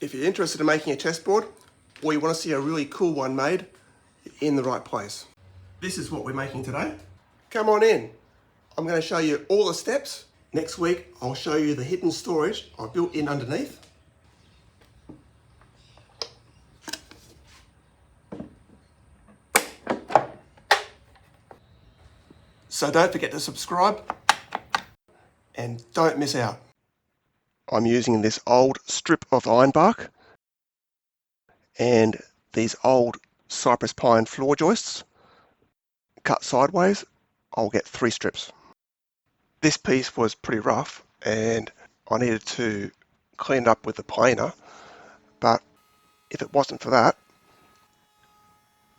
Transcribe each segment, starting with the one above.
If you're interested in making a chessboard, or you want to see a really cool one made, you're in the right place. This is what we're making today. Come on in. I'm going to show you all the steps. Next week, I'll show you the hidden storage I built in underneath. So don't forget to subscribe and don't miss out. I'm using this old strip of ironbark and these old cypress pine floor joists cut sideways. I'll get 3 strips. This piece was pretty rough and I needed to clean it up with the planer, but if it wasn't for that,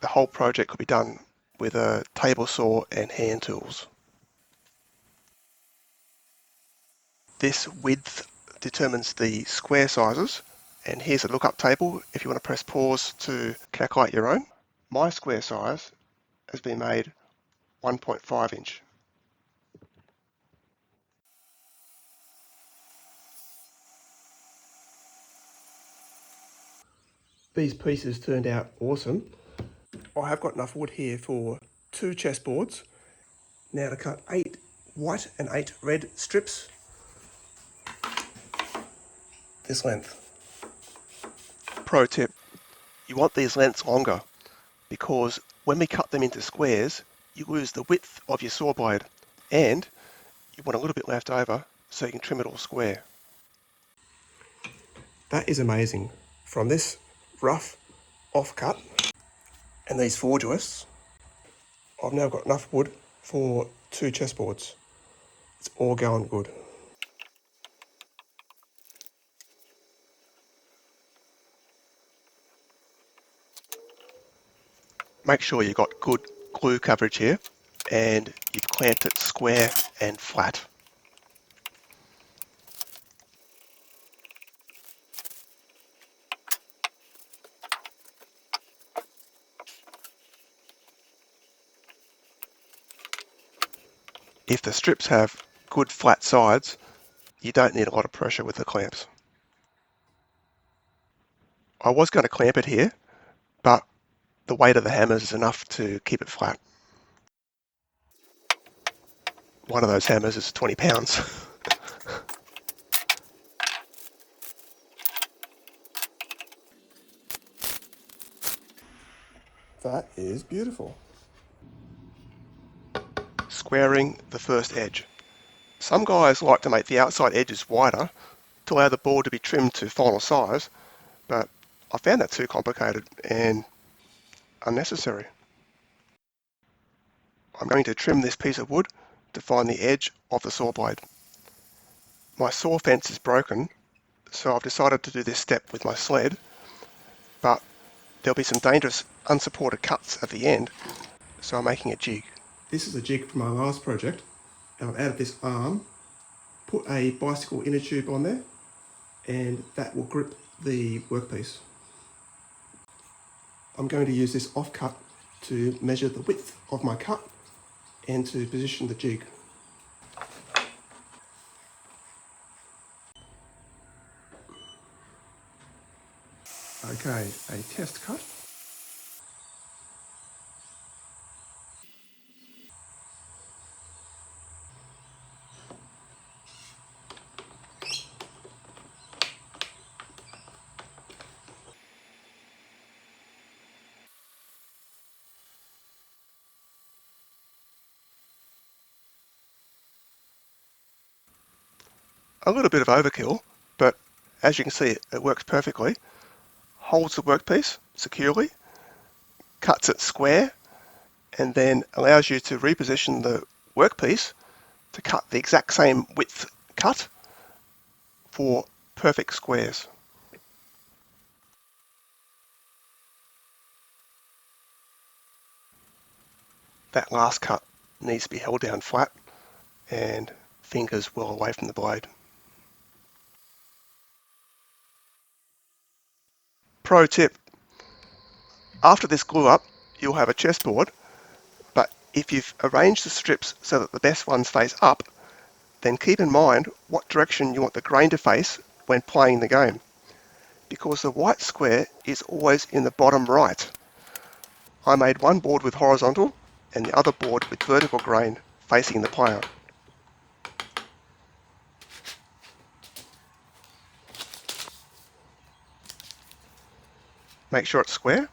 the whole project could be done with a table saw and hand tools. This width determines the square sizes, and here's a lookup table if you want to press pause to calculate your own. My square size has been made 1.5 inch. These pieces turned out awesome. I have got enough wood here for 2 chessboards. Now to cut 8 white and 8 red strips this length. Pro tip, you want these lengths longer because when we cut them into squares, you lose the width of your saw blade and you want a little bit left over so you can trim it all square. That is amazing. From this rough offcut and these 4 joists, I've now got enough wood for 2 chessboards. It's all going good. Make sure you've got good glue coverage here and you've clamped it square and flat. If the strips have good flat sides, you don't need a lot of pressure with the clamps. I was going to clamp it here, but the weight of the hammers is enough to keep it flat. One of those hammers is 20 pounds. That is beautiful. Squaring the first edge. Some guys like to make the outside edges wider to allow the board to be trimmed to final size, but I found that too complicated and unnecessary. I'm going to trim this piece of wood to find the edge of the saw blade. My saw fence is broken, so I've decided to do this step with my sled, but there'll be some dangerous unsupported cuts at the end, so I'm making a jig. This is a jig from my last project, and I've added this arm, put a bicycle inner tube on there, and that will grip the workpiece. I'm going to use this offcut to measure the width of my cut and to position the jig. Okay, a test cut. A little bit of overkill, but as you can see, it works perfectly. Holds the workpiece securely, cuts it square, and then allows you to reposition the workpiece to cut the exact same width cut for perfect squares. That last cut needs to be held down flat and fingers well away from the blade. Pro tip, after this glue up, you'll have a chessboard, but if you've arranged the strips so that the best ones face up, then keep in mind what direction you want the grain to face when playing the game. because the white square is always in the bottom right. I made one board with horizontal and the other board with vertical grain facing the player. Make sure it's square,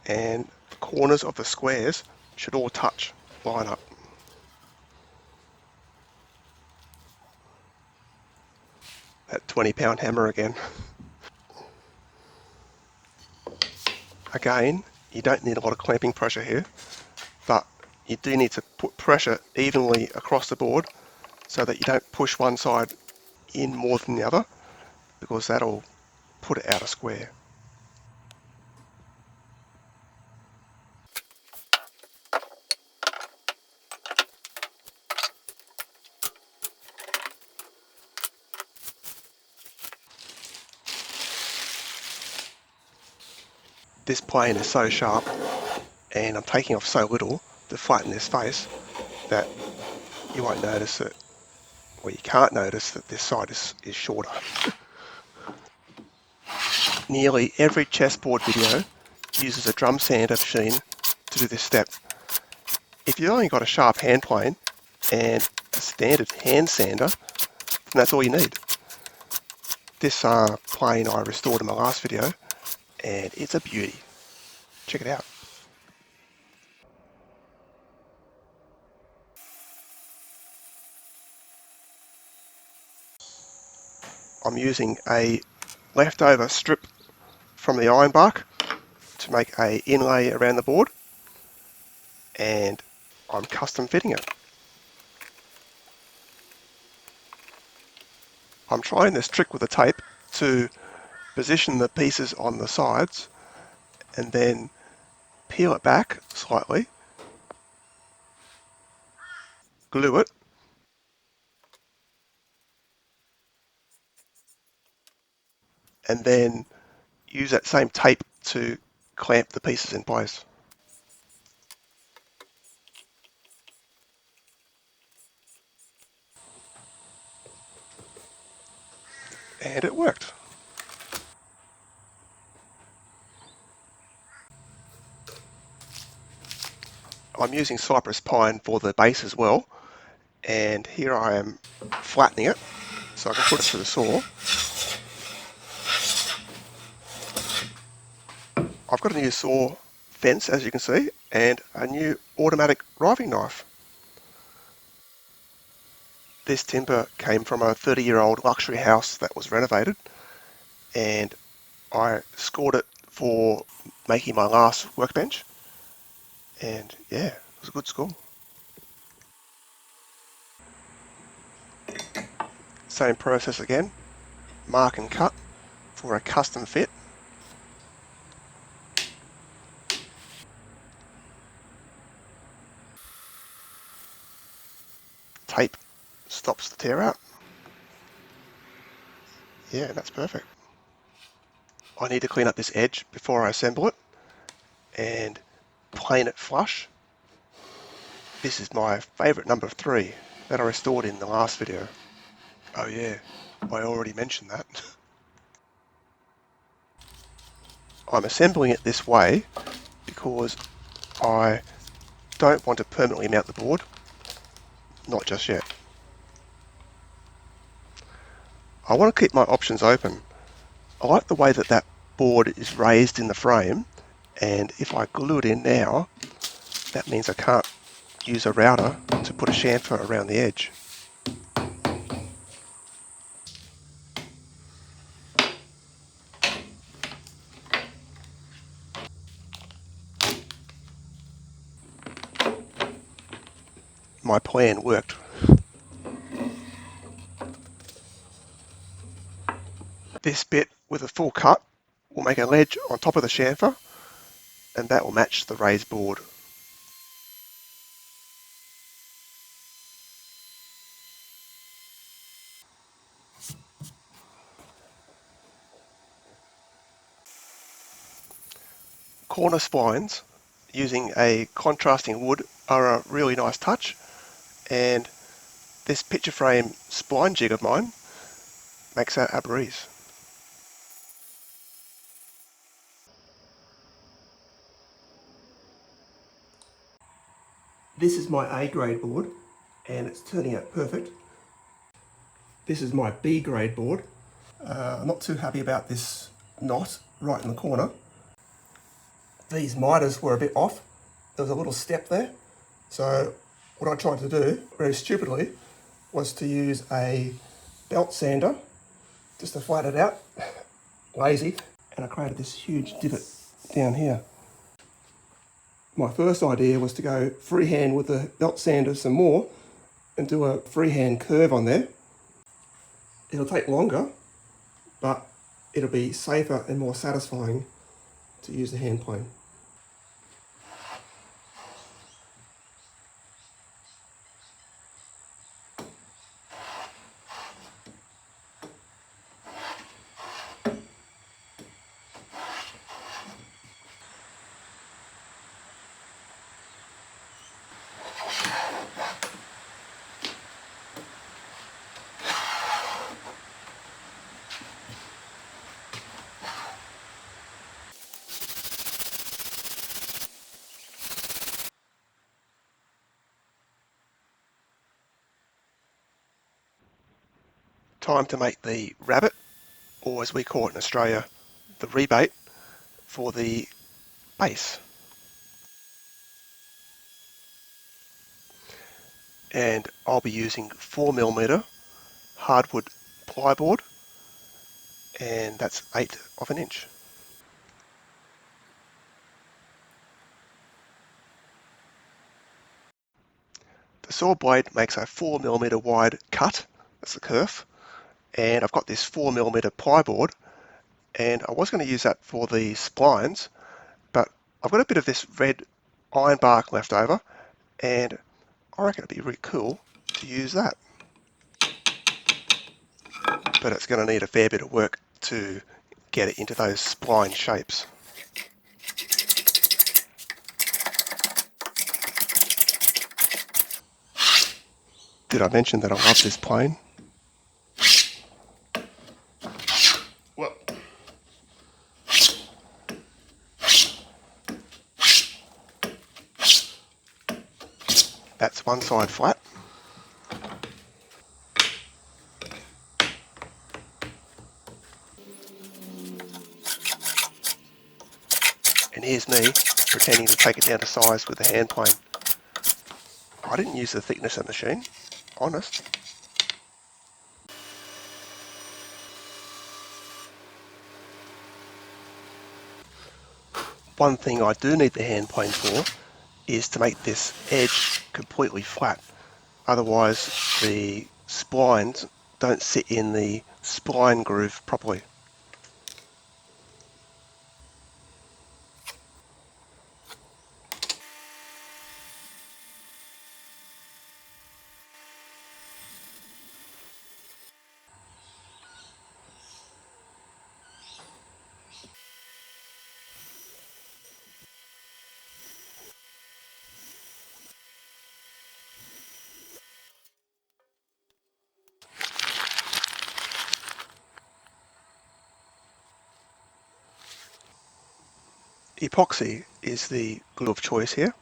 and the corners of the squares should all touch, line up. That 20-pound hammer again. Again, you don't need a lot of clamping pressure here, but you do need to put pressure evenly across the board so that you don't push one side in more than the other, because that'll put it out of square. This plane is so sharp, and I'm taking off so little to flatten this face that you won't notice it, or you can't notice that this side is shorter. Nearly every chessboard video uses a drum sander machine to do this step. If you've only got a sharp hand plane and a standard hand sander, then that's all you need. This plane I restored in my last video, and it's a beauty. Check it out. I'm using a leftover strip from the iron bark to make a inlay around the board, and I'm custom fitting it. I'm trying this trick with the tape to position the pieces on the sides and then peel it back slightly, glue it, and then use that same tape to clamp the pieces in place. And it worked. I'm using cypress pine for the base as well, and here I am flattening it so I can put it through the saw. I've got a new saw fence, as you can see, and a new automatic riving knife. This timber came from a 30-year-old luxury house that was renovated, and I scored it for making my last workbench, and yeah, it was a good score. Same process again, mark and cut for a custom fit. Tape stops the tear out. Yeah, that's perfect. I need to clean up this edge before I assemble it and plane it flush. This is my favourite number 3 that I restored in the last video. Oh yeah, I already mentioned that. I'm assembling it this way because I don't want to permanently mount the board, not just yet. I want to keep my options open. I like the way that that board is raised in the frame, and if I glue it in now, that means I can't use a router to put a chamfer around the edge. My plan worked. This bit with a full cut will make a ledge on top of the chamfer, and that will match the raised board. Corner splines using a contrasting wood are a really nice touch, and this picture frame spline jig of mine makes that a breeze. This is my A grade board and it's turning out perfect. This is my B grade board. I'm not too happy about this knot right in the corner. These miters were a bit off. There was a little step there. So what I tried to do, very stupidly, was to use a belt sander just to flatten it out. Lazy. And I created this huge divot down here. My first idea was to go freehand with the belt sander some more and do a freehand curve on there. It'll take longer, but it'll be safer and more satisfying to use the hand plane. Time to make the rabbit, or as we call it in Australia, the rebate for the base. And I'll be using 4mm hardwood plyboard, and that's 1/8 of an inch. The saw blade makes a 4mm wide cut, that's the kerf, and I've got this 4mm plyboard, and I was going to use that for the splines, but I've got a bit of this red iron bark left over, and I reckon it'd be really cool to use that. But it's going to need a fair bit of work to get it into those spline shapes. Did I mention that I love this plane? Well, that's one side flat. And here's me pretending to take it down to size with the hand plane. I didn't use the thicknesser machine, honest. One thing I do need the hand plane for is to make this edge completely flat. Otherwise the splines don't sit in the spline groove properly. Epoxy is the glue of choice here.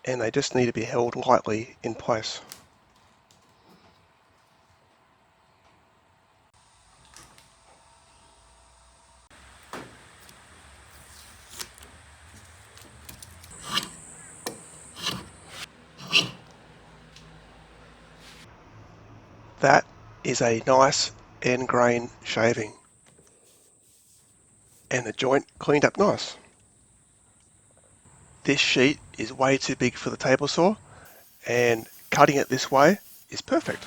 And they just need to be held lightly in place. That is a nice end grain shaving. And the joint cleaned up nice. This sheet is way too big for the table saw, and cutting it this way is perfect.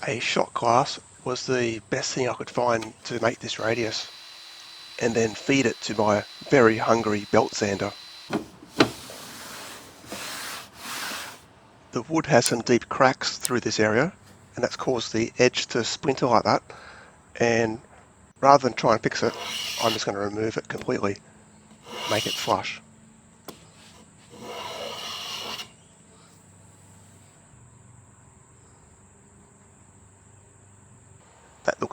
A shot glass was the best thing I could find to make this radius, and then feed it to my very hungry belt sander. The wood has some deep cracks through this area, and that's caused the edge to splinter like that, and rather than try and fix it, I'm just going to remove it completely, make it flush.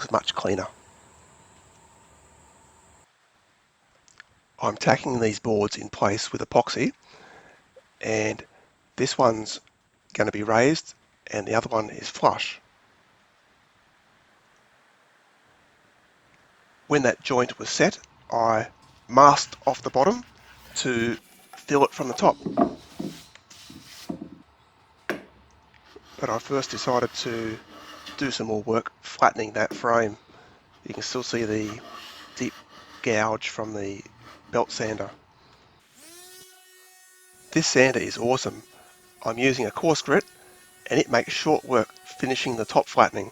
looks much cleaner. I'm tacking these boards in place with epoxy, and this one's going to be raised and the other one is flush. When that joint was set, I masked off the bottom to fill it from the top. But I first decided to do some more work flattening that frame. You can still see the deep gouge from the belt sander. This sander is awesome. I'm using a coarse grit and it makes short work finishing the top flattening.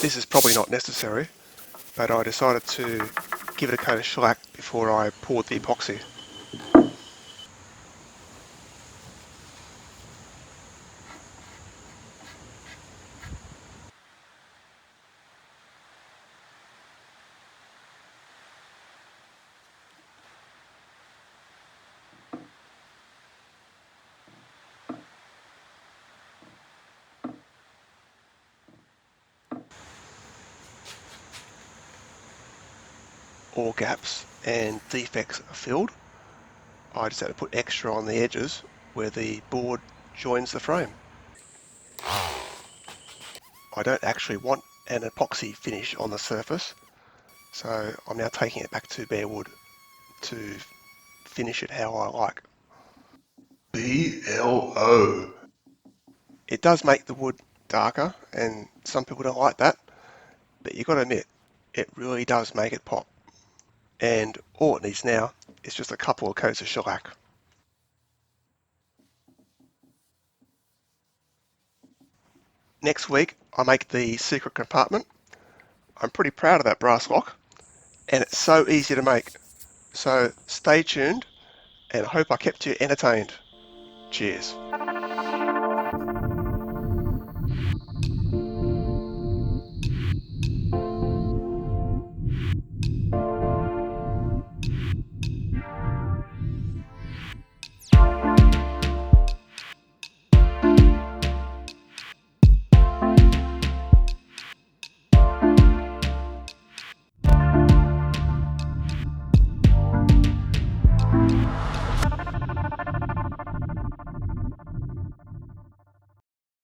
This is probably not necessary, but I decided to give it a coat of shellac before I poured the epoxy. All gaps and defects are filled. I just had to put extra on the edges where the board joins the frame. I don't actually want an epoxy finish on the surface, so I'm now taking it back to bare wood to finish it how I like. BLO. It does make the wood darker, and some people don't like that, but you've got to admit, it really does make it pop. And all it needs now is just a couple of coats of shellac. Next week, I make the secret compartment. I'm pretty proud of that brass lock, and it's so easy to make. So stay tuned, and I hope I kept you entertained. Cheers.